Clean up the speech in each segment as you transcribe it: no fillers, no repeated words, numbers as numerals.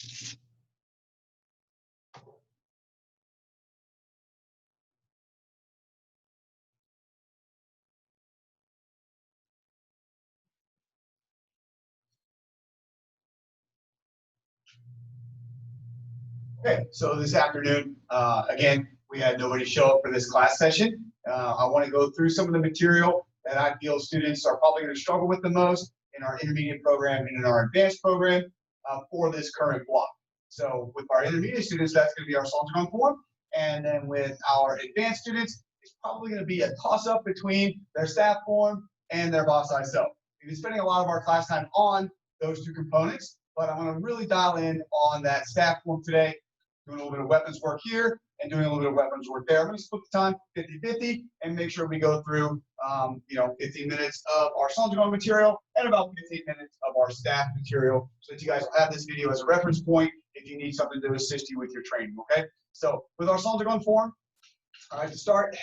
Okay, so this afternoon, again, we had nobody show up for this class session. I want to go through some of the material that I feel students are probably going to struggle with the most in our intermediate program and in our advanced program for this current block. So with our intermediate students, that's going to be our Saltergon form. And then with our advanced students, it's probably going to be a toss-up between their staff form and their boss ISO. We've been spending a lot of our class time on those two components, but I want to really dial in on that staff form today, doing a little bit of weapons work here and doing a little bit of weapons work there. I'm going to split the time 50-50 and make sure we go through 15 minutes of our Saltergon material and about 15 minutes of our staff material so that you guys will have this video as a reference point if you need something to assist you with your training, okay? So with our Saltergon form, to start,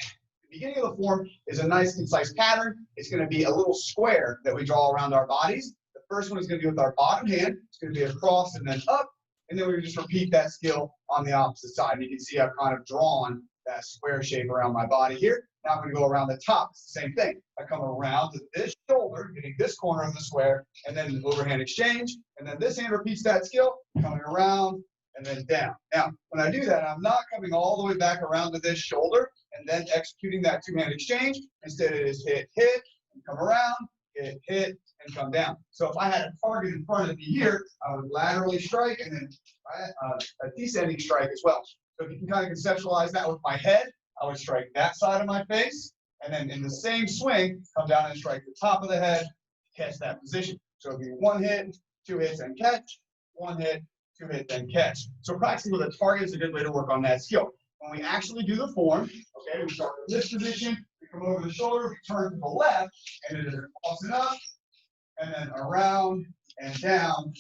the beginning of the form is a nice concise pattern. It's going to be a little square that we draw around our bodies. The first one is going to be with our bottom hand. It's going to be across and then up. And then we're going to just repeat that skill on the opposite side. And you can see I've kind of drawn that square shape around my body here. Now I'm going to go around the top. It's the same thing. I come around to this shoulder, getting this corner of the square, and then an overhand exchange. And then this hand repeats that skill, coming around and then down. Now, when I do that, I'm not coming all the way back around to this shoulder and then executing that two-hand exchange. Instead, it is hit, hit, and come around, hit, hit, and come down. So if I had a target in front of me here, I would laterally strike and then a descending strike as well. So if you can kind of conceptualize that with my head, I would strike that side of my face, and then in the same swing, come down and strike the top of the head, catch that position. So it'd be one hit, two hits, and catch, one hit, two hit, then catch. So practicing with a target is a good way to work on that skill. When we actually do the form, okay, we start with this position, we come over the shoulder, we turn to the left, and it is across and up, and then around and down.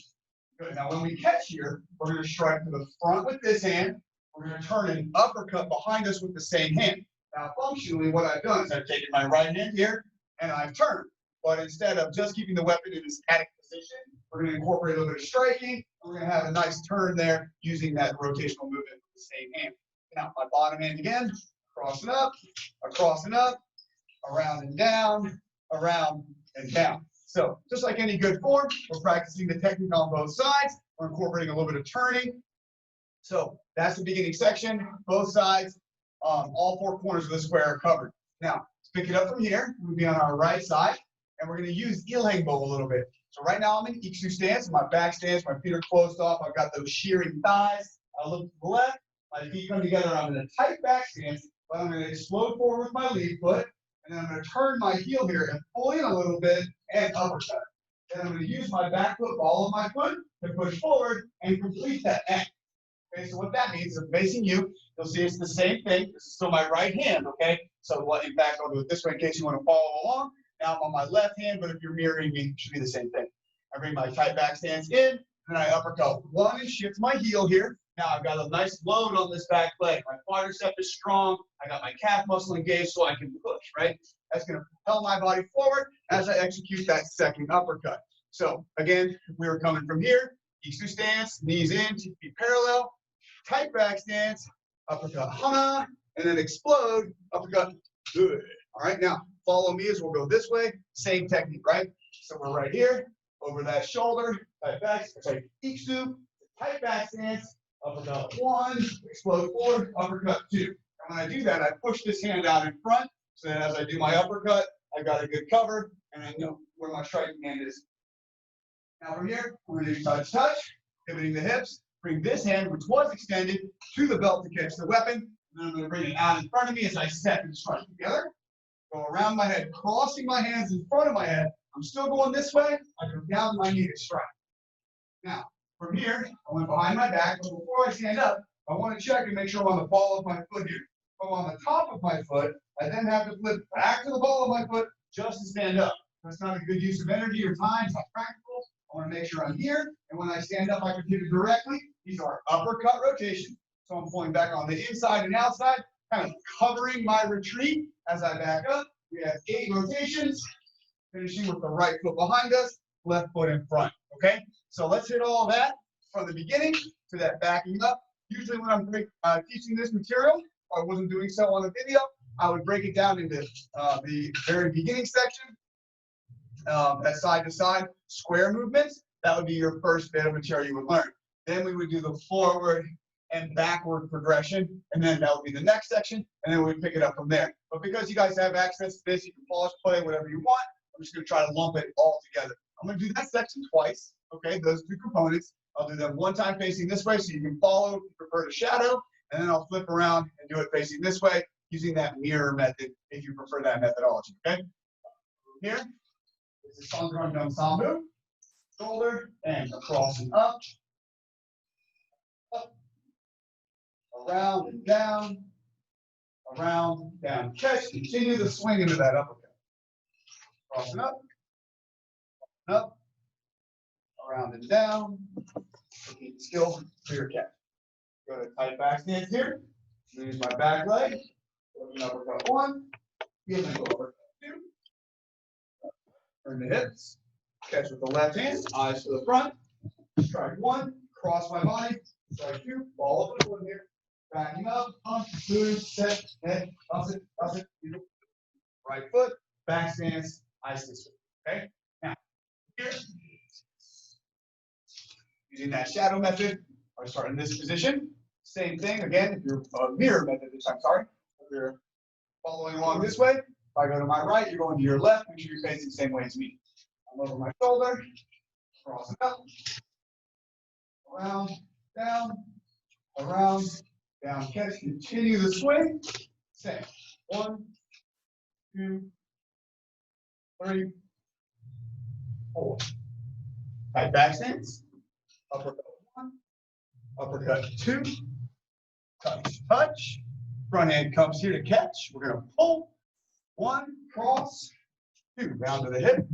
Good. Now when we catch here, we're going to strike to the front with this hand. We're going to turn an uppercut behind us with the same hand. Now functionally what I've done is I've taken my right hand here and I've turned. But instead of just keeping the weapon in a static position, we're going to incorporate a little bit of striking. And we're going to have a nice turn there using that rotational movement with the same hand. Now my bottom hand again, across and up, around and down, around and down. So just like any good form, we're practicing the technique on both sides. We're incorporating a little bit of turning. So that's the beginning section. Both sides, all four corners of the square are covered. Now, let's pick it up from here. We'll be on our right side, and we're going to use ilhang bow a little bit. So right now I'm in iksu stance, my back stance, my feet are closed off. I've got those shearing thighs. I look to the left, my feet come together. I'm in a tight back stance, but I'm going to explode forward with my lead foot, and then I'm going to turn my heel here and pull in a little bit and uppercut. Then I'm going to use my back foot, ball of my foot, to push forward and complete that act. Okay, so what that means is facing you, you'll see it's the same thing. This is still my right hand, okay? So what, in fact, I'll do it this way in case you want to follow along. Now I'm on my left hand, but if you're mirroring me, it should be the same thing. I bring my tight back stance in, and then I uppercut one and shift my heel here. Now I've got a nice load on this back leg. My quadricep is strong. I got my calf muscle engaged so I can push, right? That's going to propel my body forward as I execute that second uppercut. So again, we were coming from here, iksu stance, knees in, feet parallel, tight back stance, uppercut hana, and then explode, uppercut, good. All right, now follow me as we'll go this way, same technique, right? So we're right here, over that shoulder, tight back, sorry, iksu, tight back stance, uppercut one, explode forward, uppercut two. And when I do that, I push this hand out in front so that as I do my uppercut, I've got a good cover and I know where my striking hand is. Now from here, we're going to do touch, touch, pivoting the hips, bring this hand, which was extended, to the belt to catch the weapon. And then I'm going to bring it out in front of me as I step and strike together. Go around my head, crossing my hands in front of my head. I'm still going this way. I come down to my knee to strike. Now, from here, I went behind my back, but before I stand up, I want to check and make sure I'm on the ball of my foot here. If I'm on the top of my foot, I then have to flip back to the ball of my foot just to stand up. That's not a good use of energy or time. It's not practical. I want to make sure I'm here, and when I stand up, I can pivot directly. These are uppercut rotations. So I'm pulling back on the inside and outside, kind of covering my retreat as I back up. We have 8 rotations, finishing with the right foot behind us, left foot in front, okay? So let's hit all that from the beginning to that backing up. Usually when I'm teaching this material, if I wasn't doing so on the video, I would break it down into the very beginning section, that side to side square movements. That would be your first bit of material you would learn. Then we would do the forward and backward progression, and then that would be the next section, and then we would pick it up from there. But because you guys have access to this, you can pause, play, whatever you want. I'm just going to try to lump it all together. I'm going to do that section twice, okay, those two components. I'll do them one time facing this way so you can follow if you prefer to shadow, and then I'll flip around and do it facing this way using that mirror method if you prefer that methodology, okay? Here, this is Sangron Dum Sambu, shoulder, and across and up, around and down, around, down, catch, continue the swing into that uppercut. Cross and up, around and down, keep the skill for your catch. Go to tight back stance here, use my back leg, open uppercut 1, give an uppercut 2, turn the hips, catch with the left hand, eyes to the front, strike 1, cross my body, strike 2, ball over the foot here, backing up, pump, move, set, head, toss it, right foot, back stance, eyes this way, okay? Now, here, using that shadow method, I start in this position. Same thing, again, if you're mirror method this time, sorry. If you're following along this way, if I go to my right, you're going to your left, make sure you're facing the same way as me. I'm over my shoulder, cross it up, around, down, catch, continue the swing. Same. 1, 2, 3, 4. Tight back stance. Uppercut 1, uppercut 2, touch. Front hand comes here to catch. We're going to pull. 1, cross, 2, round to the hip.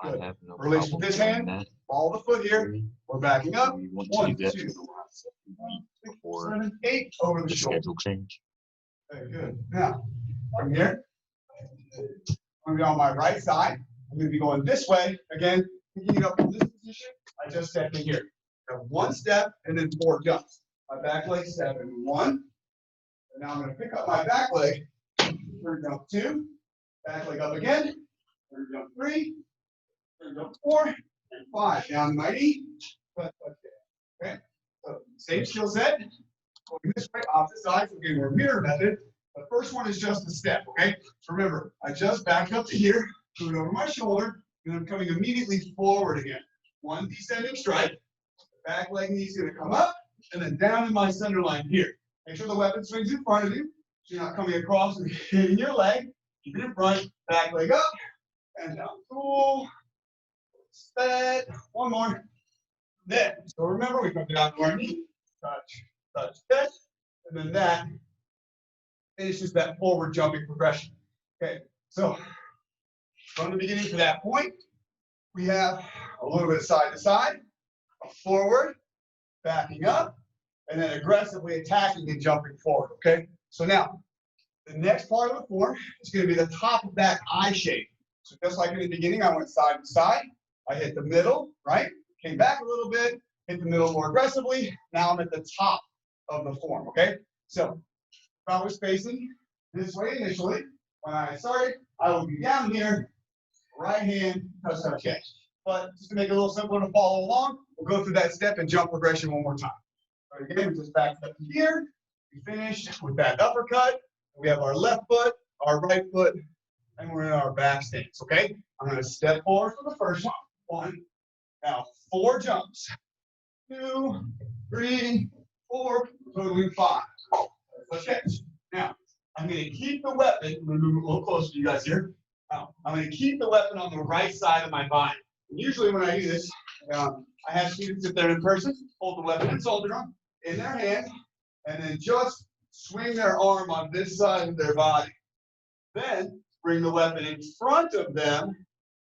Good. Release with this hand. Follow the foot here. We're backing up. 1, 2, 6, 7, 8 over the shoulder. Change. Very good. Now, from here, I'm going to be on my right side. I'm going to be going this way. Again, picking it up from this position. I just stepped in here. I have 1 step and then 4 jumps. My back leg step in 1. And now I'm going to pick up my back leg. Third jump 2. Back leg up again. Third jump 3. Third jump 4. And 5. Down to my knee. Okay. So same skill set. Going this way, opposite sides. Again, we're mirror method. The first one is just a step. Okay. So remember, I just backed up to here, threw it over my shoulder, and I'm coming immediately forward again. 1 descending strike. Back leg knee's going to come up, and then down in my center line here. Make sure the weapon swings in front of you, so you're not coming across and hitting your leg. Keep it in front, back leg up, and down. Cool. Set. 1 more. There. So remember, we come down to our knee, touch, catch, and then that finishes that forward jumping progression. Okay, so from the beginning to that point, we have a little bit of side to side, a forward, backing up, and then aggressively attacking and jumping forward, okay? So now, the next part of the form is going to be the top of that I shape. So just like in the beginning, I went side to side. I hit the middle, right? Came back a little bit, hit the middle more aggressively. Now I'm at the top of the form, okay? So if I was facing this way initially, when I started, I would be down here, right hand, touch, catch. But just to make it a little simpler to follow along, we'll go through that step and jump progression one more time. So again, we just back up here. We finished with that uppercut. We have our left foot, our right foot, and we're in our back stance, okay? I'm going to step forward for the first one. 1. Now 4 jumps. 2, 3, 4, totaling 5. Let's catch. Now, I'm going to keep the weapon. I'm going to move a little closer to you guys here. Now, I'm going to keep the weapon on the right side of my body. And usually when I do this, I have students, if they're in person, hold the weapon and soldier on in their hand, and then just swing their arm on this side of their body. Then bring the weapon in front of them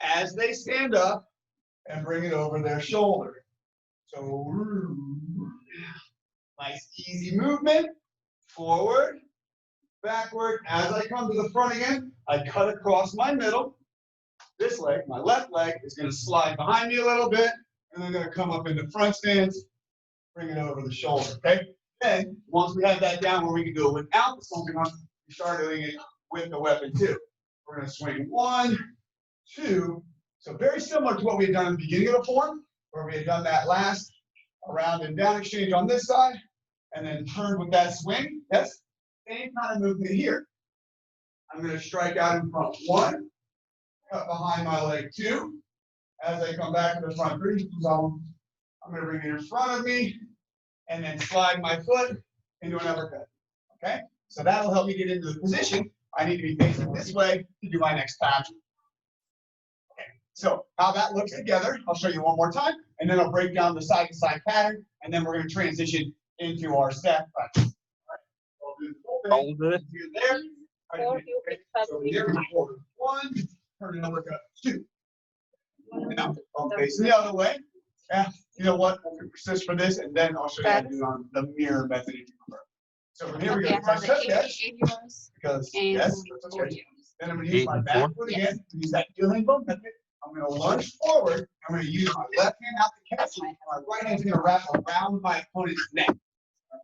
as they stand up and bring it over their shoulder. So, nice easy movement, forward, backward. As I come to the front again, I cut across my middle. This leg, my left leg, is going to slide behind me a little bit, and I'm going to come up into front stance bring it over the shoulder, okay? Then, once we have that down where we can do it without the slumping on, we start doing it with the weapon too. We're gonna swing 1, 2. So very similar to what we had done in the beginning of the form, where we had done that last around and down exchange on this side, and then turn with that swing. Yes, same kind of movement here. I'm gonna strike out in front 1, cut behind my leg 2. As I come back to the front 3 zone, I'm gonna bring it in front of me, and then slide my foot into an uppercut. Okay, so that'll help me get into the position I need to be facing this way to do my next pattern. Okay, so how that looks together, I'll show you one more time, and then I'll break down the side-to-side pattern, and then we're going to transition into our step practice. All right, so I'll do the whole thing. Here, there. So here we go. 1, turn an uppercut, 2. Now, I'm facing the other way. Yeah, you know what? We'll persist for this, and then I'll show you how to do it on the mirror method. So from here we go. Touch that catch. Because yes, that's okay. Then I'm going to use my back foot again. Use that heel hand bump method. I'm going to lunge forward. I'm going to use my left hand out to catch. My right hand's going to wrap around my opponent's neck.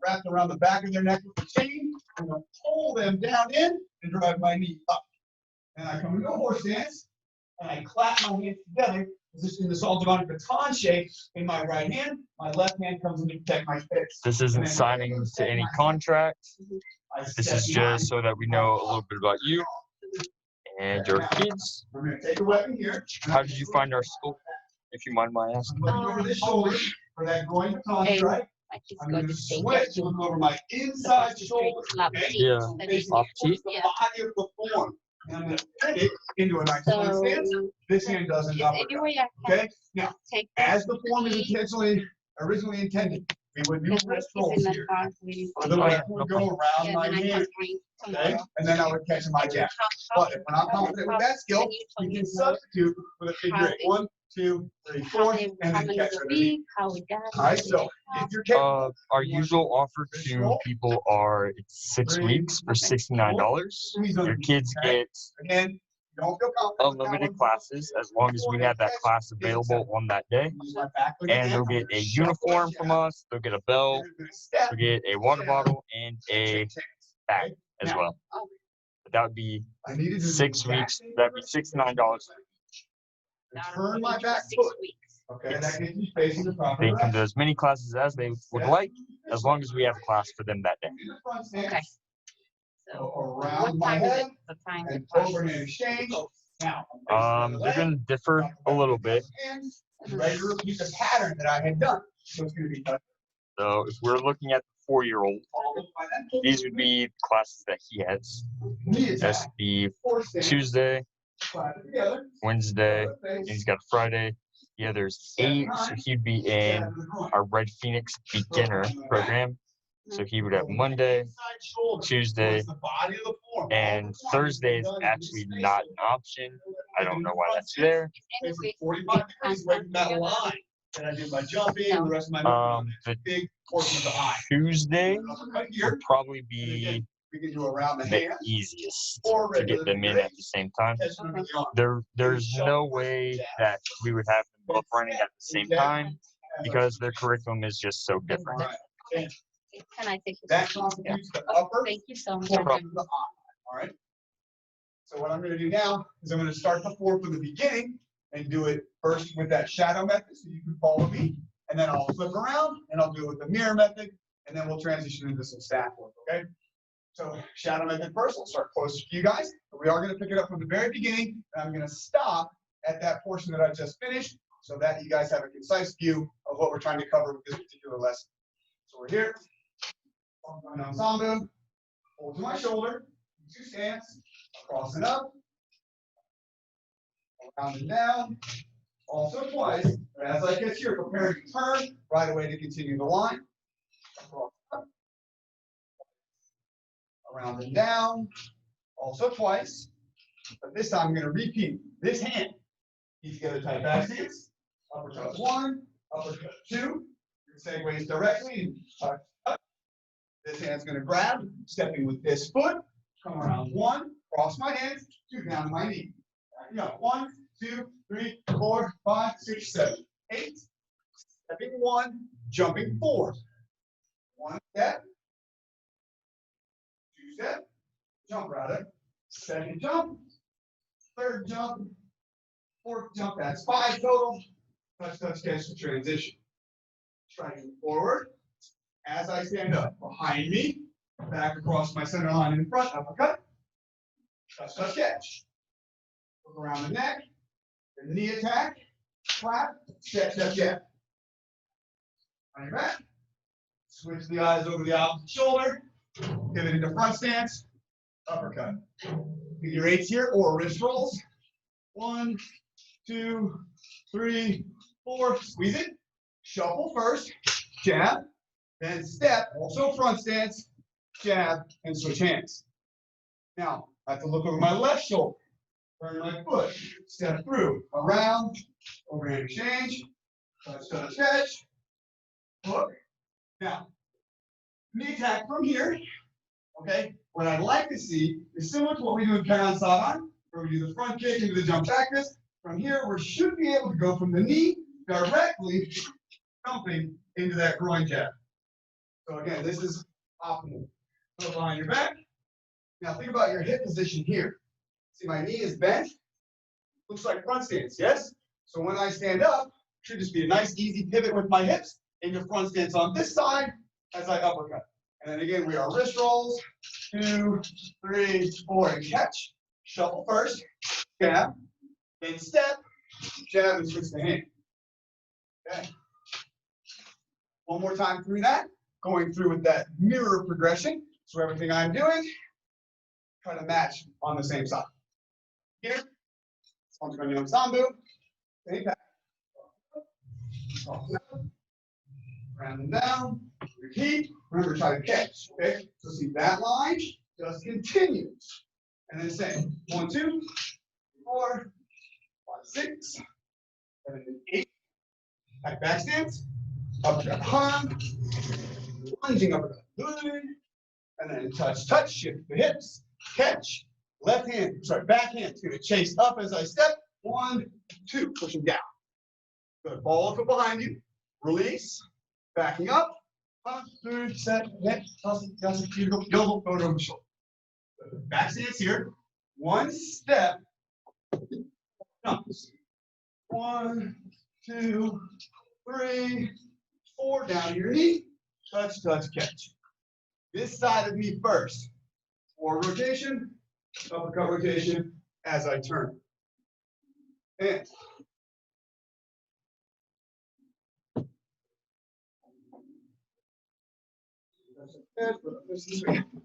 Wrapped around the back of their neck with the chain. I'm going to pull them down in and drive my knee up. And I come into a horse stance, and I clap my hands together. Just in the Saltimbanchi baton shape in my right hand. My left hand comes in to protect my face. This isn't signing to any contract. This is just so that we know a little bit about you and your kids. I'm going to take a weapon here. How did you find our school, if you mind my asking? I'm looking over this shoulder for that groin baton strike. I'm going to switch, look over my inside shoulder. Okay? Yeah. Off cheek. The body of the form. And I'm going to put it into a nice stance. This hand doesn't uppercut. Okay? Now, as the form is originally intended, we would do wrist rolls here. A little left would go around my hand. Okay? And then I would catch my jab. But if we're not confident with that skill, we can substitute with a figure 8. 1, 2, 3, 4, and then catch underneath. All right, so if you're capable, our usual offer to people are 6 weeks for $69. Your kids get again, don't feel confident unlimited classes as long as we have that class available on that day. And they'll get a uniform from us, they'll get a belt, they'll get a water bottle, and a bag as well. But that would be 6 weeks, that'd be $69. Turn my back foot. Okay, that gets you facing the proper They can come to as many classes as they would like, as long as we have a class for them that day. Okay. So around my head and over and exchange. Now, they're going to differ a little bit. Ready to repeat the pattern that I had done. So it's going to be So if we're looking at the 4-year-old, these would be the classes that he has. That's the Tuesday, Wednesday, and he's got a Friday. Yeah, there's 8, so he'd be in our Red Phoenix beginner program. So he would have Monday, Tuesday, and Thursday is actually not an option. I don't know why that's there. The Tuesday would probably be the easiest to get them in at the same time. There's no way that we would have them both running at the same time because their curriculum is just so different. Can I take that constitutes the upper? Thank you so much. All right. So what I'm going to do now is I'm going to start the form from the beginning and do it first with that shadow method so you can follow me. And then I'll flip around and I'll do it with the mirror method. And then we'll transition into some staff work, okay? So shadow method first, I'll start closer to you guys. But we are going to pick it up from the very beginning. And I'm going to stop at that portion that I just finished so that you guys have a concise view of what we're trying to cover with this particular lesson. So we're here. Ensemble, hold to my shoulder, 2 stance, across and up, around and down, also twice. As I get here, prepare to turn right away to continue the line. Across, up, around and down, also twice. But this time I'm going to repeat this hand. Keep together tight back stance. Uppercut 1, uppercut 2. Segues directly and touch. This hand's going to grab, stepping with this foot, come around 1, cross my hands, 2 down to my knee. Back up. 1, 2, 3, 4, 5, 6, 7, 8. Stepping 1, jumping forward. 1 step, 2 step, jump rather. 2nd jump, 3rd jump, 4th jump. That's 5 total. Touch, touch, catch the transition. Striking forward as I stand up. Behind me, back across my center line in front, uppercut. Touch, touch, catch. Look around the neck, the knee attack, clap, step, step, step. On your back. Switch the eyes over the opposite shoulder. Pivot into front stance, uppercut. Figure 8s here or wrist rolls. 1, 2, 3, 4. Squeeze it. Shuffle first. Jab. Then step. Also front stance. Jab and switch hands. Now I have to look over my left shoulder. Turn my foot. Step through. Around. Overhand exchange. Touch, touch, catch. Hook. Now, knee attack from here. Okay. What I'd like to see is similar to what we do in Karan Savan, where we do the front kick into the jump practice. From here, we should be able to go from the knee directly jumping into that groin jab. So again, this is optimal. Put behind your back. Now think about your hip position here. See, my knee is bent. Looks like front stance, yes? So when I stand up, should just be a nice easy pivot with my hips into front stance on this side as I uppercut. And then again, we are wrist rolls. 2, 3, 4, and catch. Shuffle first, jab, then step, jab, and switch the hand. Okay. One more time through that, going through with that mirror progression. So everything I'm doing, try to match on the same side. Here, one's going to do Sambu, same pattern. Round and down, repeat. Remember, try to catch. Okay, so see that line just continues. And then same. 1, 2, 4, 5, 6, 7, 8. Back stance. Uppercut hung. Lunging uppercut. And then touch, touch, shift the hips. Catch. Left hand, sorry, back hand. It's going to chase up as I step. 1, 2, pushing down. Good. Ball foot behind you. Release. Backing up. 1, 2, set, neck, toss it, go over the shoulder. Back stance here. 1 step. Jumps. 1, 2, 3, 4. Down to your knee. Touch, touch, catch. This side of me first. Forward rotation, uppercut rotation as I turn. And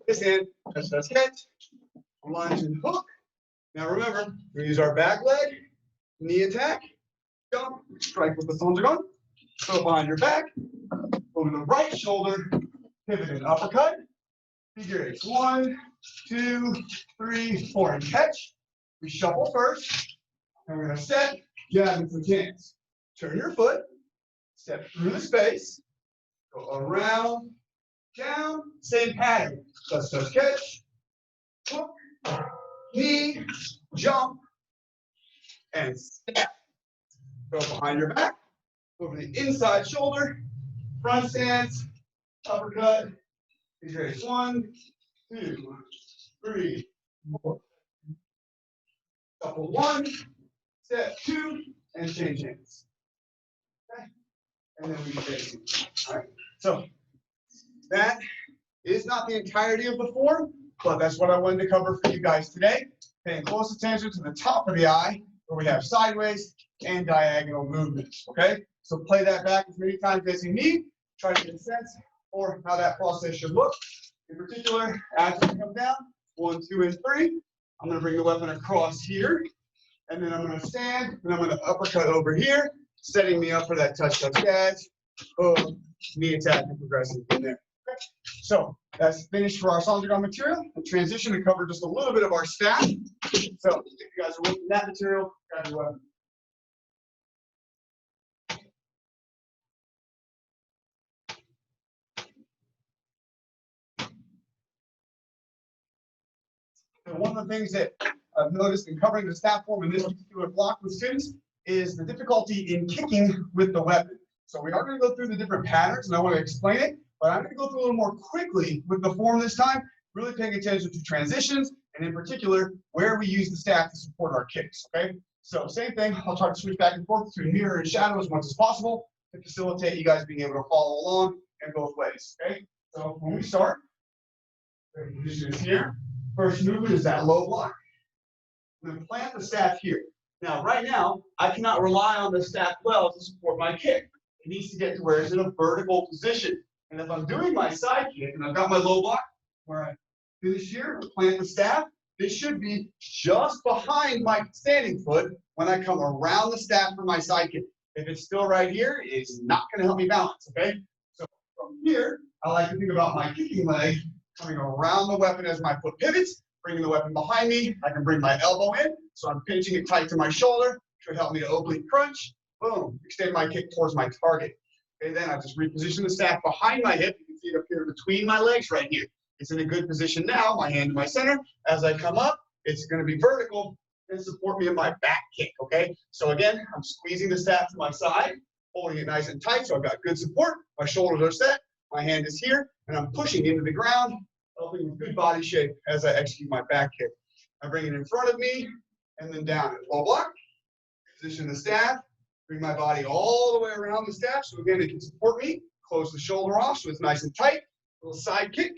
this hand, touch, catch, lunge and hook. Now remember, we use our back leg, knee attack, jump, strike with the sonjagon, throw behind your back, over the right shoulder, pivot and uppercut. Figure 8. 1, 2, 3, 4, and catch. We shuffle first, and we're going to step, jab, and switch hands. Turn your foot, step through the space, go around, down, same pattern. Touch, touch, catch, hook, knee, jump, and step. Go behind your back, over the inside shoulder, front stance, uppercut. Figure 8. 1, 2, 3, 4. Shuffle 1, step 2, and change hands. Okay. And then we face it. All right. So that is not the entirety of the form, but that's what I wanted to cover for you guys today. Paying close attention to the top of the eye, where we have sideways and diagonal movements. Okay. So play that back as many times as you need. Try to get a sense for how that process should look. In particular, as we come down, 1, 2, and 3, I'm going to bring the weapon across here, and then I'm going to stand, and I'm going to uppercut over here, setting me up for that touch, touch, catch, boom, knee attack, and progressing from there. Okay. So that's finished for our sonjagon material. The transition, we covered just a little bit of our staff. So if you guys are working that material, grab your weapon. And one of the things that I've noticed in covering the staff form in this particular block with students is the difficulty in kicking with the weapon. So we are going to go through the different patterns, and I want to explain it, but I'm going to go through a little more quickly with the form this time, really paying attention to transitions, and in particular, where we use the staff to support our kicks, okay? So same thing, I'll try to switch back and forth between mirror and shadow as much as possible to facilitate you guys being able to follow along in both ways, okay? So when we start, the position is here. First movement is that low block. I'm going to plant the staff here. Now, right now, I cannot rely on the staff well to support my kick. It needs to get to where it's in a vertical position. And if I'm doing my side kick and I've got my low block where I finish here, plant the staff, this should be just behind my standing foot when I come around the staff for my side kick. If it's still right here, it's not going to help me balance, okay? So from here, I like to think about my kicking leg coming around the weapon as my foot pivots, bringing the weapon behind me. I can bring my elbow in, so I'm pinching it tight to my shoulder, should help me to oblique crunch. Boom, extend my kick towards my target. Okay, then I just reposition the staff behind my hip. You can see it up here between my legs right here. It's in a good position now, my hand in my center. As I come up, it's going to be vertical and support me in my back kick, okay? So again, I'm squeezing the staff to my side, holding it nice and tight so I've got good support. My shoulders are set, my hand is here, and I'm pushing into the ground, helping with good body shape as I execute my back kick. I bring it in front of me and then down. Low block, position the staff, bring my body all the way around the staff so again it can support me. Close the shoulder off so it's nice and tight. Little side kick.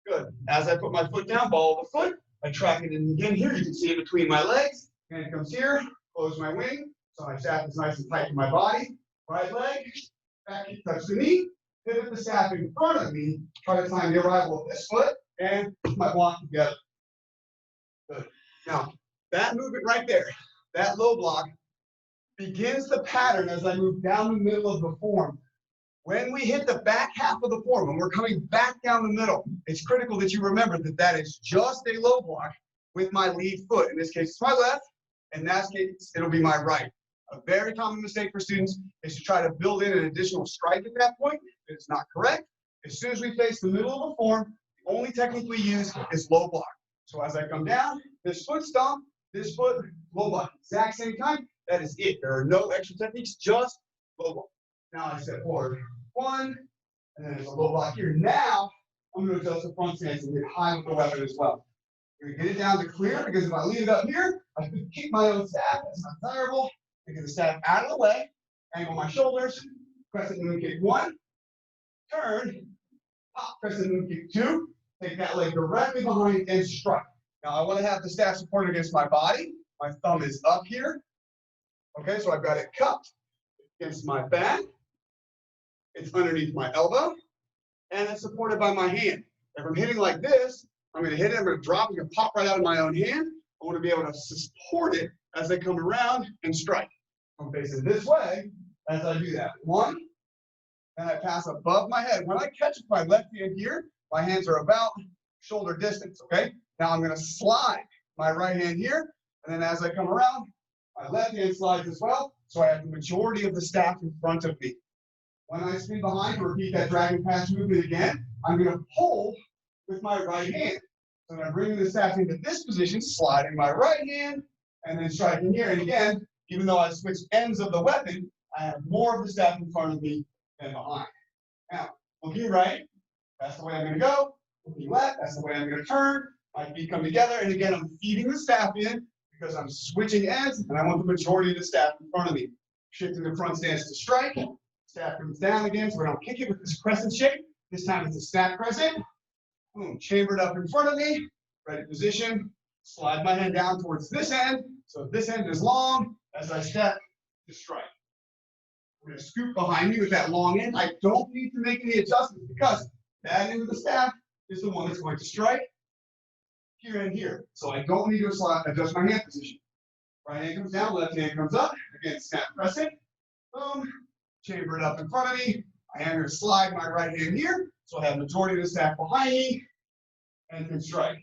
Good. As I put my foot down, ball of the foot, I track it in again here. You can see it between my legs. And it comes here, close my wing. So my staff is nice and tight to my body. Right leg, back kick, touch the knee. Pivot the staff in front of me. Try to time the arrival of this foot and put my block together. Good. Now, that movement right there, that low block, begins the pattern as I move down the middle of the form. When we hit the back half of the form, when we're coming back down the middle, it's critical that you remember that that is just a low block with my lead foot. In this case, it's my left. In that case, it'll be my right. A very common mistake for students is to try to build in an additional strike at that point. It's not correct. As soon as we face the middle of the form, the only technique we use is low block. So as I come down, this foot stomp, this foot, low block. Exact same time. That is it. There are no extra techniques, just low block. Now I step forward. One, and then there's a low block here. Now, I'm going to adjust the front stance and get high with the weapon as well. I'm going to get it down to clear because if I leave it up here, I can keep my own staff. That's not desirable. I get the staff out of the way, angle my shoulders, crescent moon kick one, turn, pop, crescent moon kick two, take that leg directly behind and strike. Now I want to have the staff supported against my body. My thumb is up here. Okay, so I've got it cupped against my back. It's underneath my elbow, and it's supported by my hand. If I'm hitting like this, I'm going to hit it, I'm going to drop, I'm going to pop right out of my own hand. I want to be able to support it as I come around and strike. I'm facing this way as I do that. One, and I pass above my head. When I catch with my left hand here, my hands are about shoulder distance, okay? Now I'm going to slide my right hand here, and then as I come around, my left hand slides as well, so I have the majority of the staff in front of me. When I spin behind to repeat that dragon pass movement again, I'm going to pull with my right hand. So I'm bringing the staff into this position, sliding my right hand, and then striking here. And again, even though I switched ends of the weapon, I have more of the staff in front of me than behind. Now, looking right, that's the way I'm going to go. Looking left, that's the way I'm going to turn. My feet come together, and again, I'm feeding the staff in because I'm switching ends, and I want the majority of the staff in front of me. Shifting the front stance to strike. Staff comes down again, so we're going to kick it with this crescent shape. This time it's a snap crescent. Boom, chambered up in front of me. Ready position. Slide my hand down towards this end. So this end is long as I step to strike. I'm going to scoop behind me with that long end. I don't need to make any adjustments because that end of the staff is the one that's going to strike here and here. So I don't need to adjust my hand position. Right hand comes down, left hand comes up. Again, snap crescent. Boom. Chamber it up in front of me. I am going to slide my right hand here, so I have majority of the staff behind me, and can strike.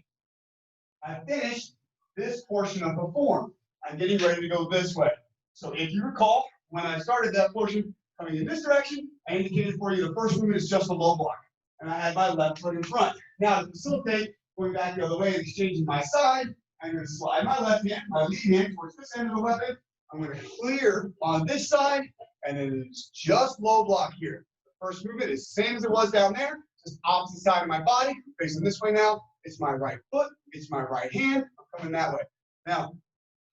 I finished this portion of the form. I'm getting ready to go this way. So if you recall, when I started that portion coming in this direction, I indicated for you the first movement is just a low block, and I had my left foot in front. Now to facilitate going back the other way and exchanging my side, I'm going to slide my left hand, my lead hand towards this end of the weapon. I'm going to clear on this side and then it's just low block here. The first movement is same as it was down there, just opposite side of my body, facing this way now. It's my right foot, it's my right hand, I'm coming that way. Now,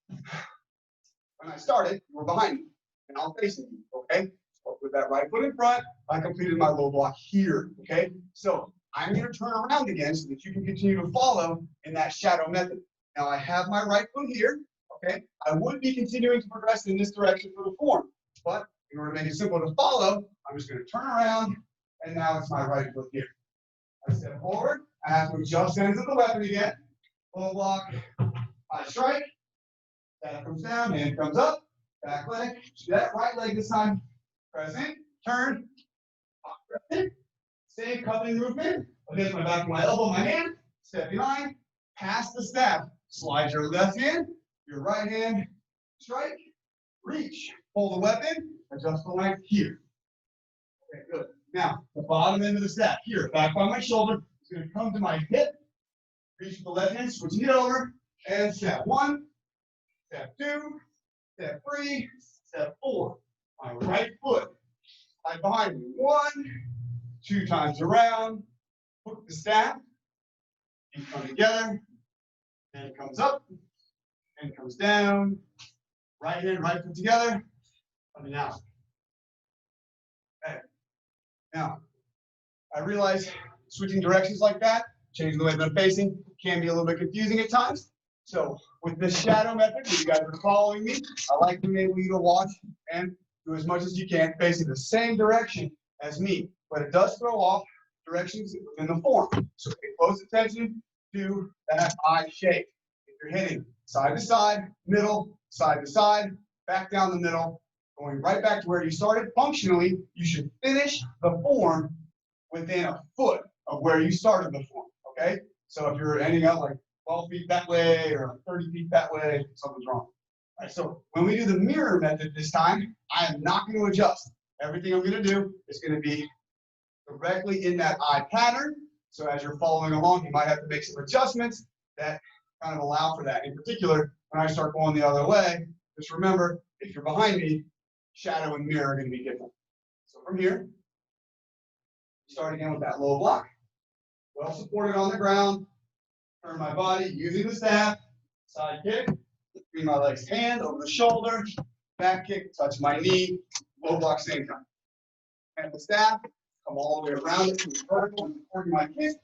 when I started, you were behind me, and I'm facing you, okay? So with that right foot in front, I completed my low block here, okay? So I'm gonna turn around again so that you can continue to follow in that shadow method. Now I have my right foot here, okay? I would be continuing to progress in this direction for the form, but in order to make it simple to follow, I'm just gonna turn around, and now it's my right foot here. I step forward, I have to adjust ends of the weapon again. Low block, high strike, that comes down, hand comes up, back leg, that right leg this time, present, turn, present, same cutting movement, against my back, my elbow, my hand, step behind, pass the staff, slide your left hand, your right hand, strike, reach, pull the weapon, adjust the length here. Okay, good. Now, the bottom end of the staff here, back by my shoulder, is going to come to my hip, reach with the left hand, switching it over, and step 1, step 2, step 3, step 4. My right foot, slide behind me, 1, 2 times around, hook the staff, feet come together, hand comes up, hand comes down, right hand, right foot together, coming out. Okay. Now, I realize switching directions like that, changing the way that I'm facing, can be a little bit confusing at times. So with the shadow method, if you guys are following me, I like to enable you to watch and do as much as you can facing the same direction as me, but it does throw off directions within the form. So pay close attention to that I shape. If you're hitting side to side, middle, side to side, back down the middle, going right back to where you started, functionally, you should finish the form within a foot of where you started the form, okay? So if you're ending up like 12 feet that way or 30 feet that way, something's wrong. All right, so when we do the mirror method this time, I am not going to adjust. Everything I'm going to do is going to be directly in that eye pattern. So as you're following along, you might have to make some adjustments that kind of allow for that. In particular, when I start going the other way, just remember, if you're behind me, shadow and mirror are going to be different. So from here, start again with that low block. Well supported on the ground. Turn my body using the staff. Side kick. Between my legs, hand over the shoulder. Back kick, touch my knee. Low block same time. And the staff, come all the way around it to the vertical, supporting my kick.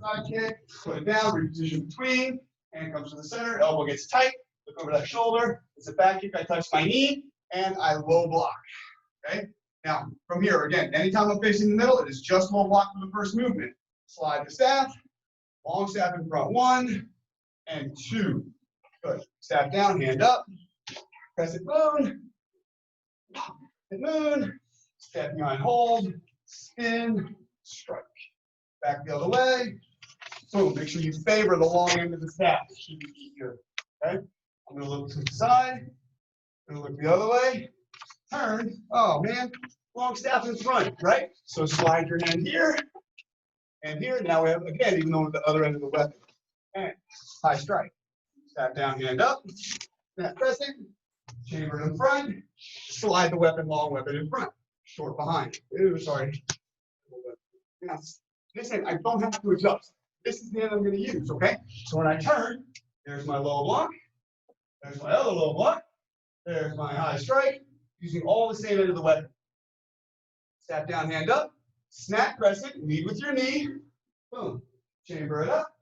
Side kick, put it down, reposition between. Hand comes to the center, elbow gets tight. Look over that shoulder. It's a back kick, I touch my knee, and I low block. Okay? Now, from here, again, anytime I'm facing the middle, it is just low block for the first movement. Slide the staff, long staff in front, 1 and 2. Good. Staff down, hand up, crescent moon, moon, step behind, hold, spin, strike. Back the other way. Boom. Make sure you favor the long end of the staff. It should be easier. Okay? I'm going to look to the side. I'm going to look the other way. Turn. Oh, man. Long staff in front, right? So slide your hand here and here. Now we have, again, even though the other end of the weapon. And high strike. Staff down, hand up. Snap crescent. Chamber in front. Slide the weapon, long weapon in front. Short behind. Ooh, sorry. Now, listen, I don't have to adjust. This is the end I'm going to use, okay? So when I turn, there's my low block. There's my other low block. There's my high strike. Using all the same end of the weapon. Step down, hand up. Snap crescent. Lead with your knee. Boom. Chamber it up.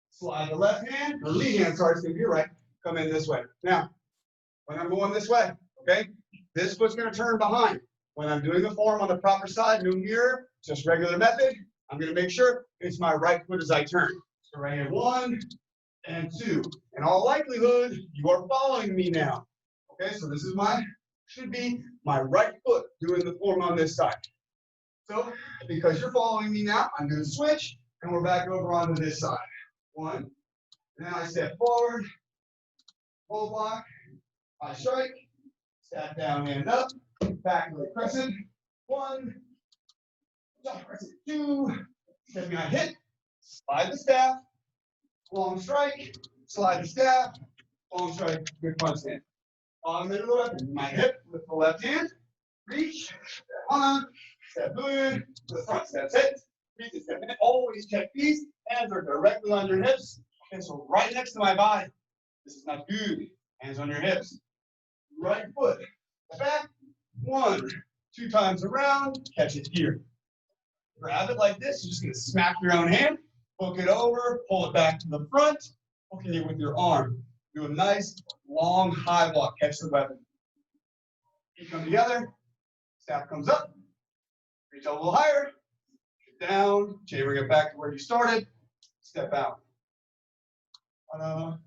Slide the left hand. Or lead hand, sorry, it's going to be right. Come in this way. Now, when I'm going this way, okay? This foot's going to turn behind. When I'm doing the form on the proper side, no mirror, just regular method, I'm going to make sure it's my right foot as I turn. So right here, 1 and 2. In all likelihood, you are following me now. Okay, so this is should be my right foot doing the form on this side. So because you're following me now, I'm going to switch and we're back over onto this side. 1. Now I step forward, full block, high strike, step down, hand up, back leg crescent. 1, crescent, 2, step behind hit, slide the staff, long strike, slide the staff, long strike, good punch in. bottom end of the weapon. My hip with the left hand. Reach. Step on. Step in. To the front. Step it. Reach and step in. Always check these. Hands are directly on your hips. Okay, so right next to my body. This is not good. Hands on your hips. Right foot. Back. 1, 2 times around. Catch it here. Grab it like this. You're just going to smack your own hand. Hook it over. Pull it back to the front. Hooking it with your arm. Do a nice long high block. Catch the weapon. Feet come together. Staff comes up. Reach out a little higher. Get down. Bring it back to where you started. Step out.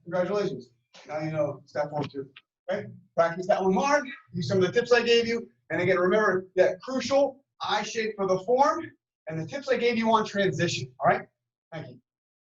Congratulations. Now you know step 1, 2. Okay? Practice that one hard. Use some of the tips I gave you. And again, remember that crucial I shape for the form and the tips I gave you on transition. All right? Thank you.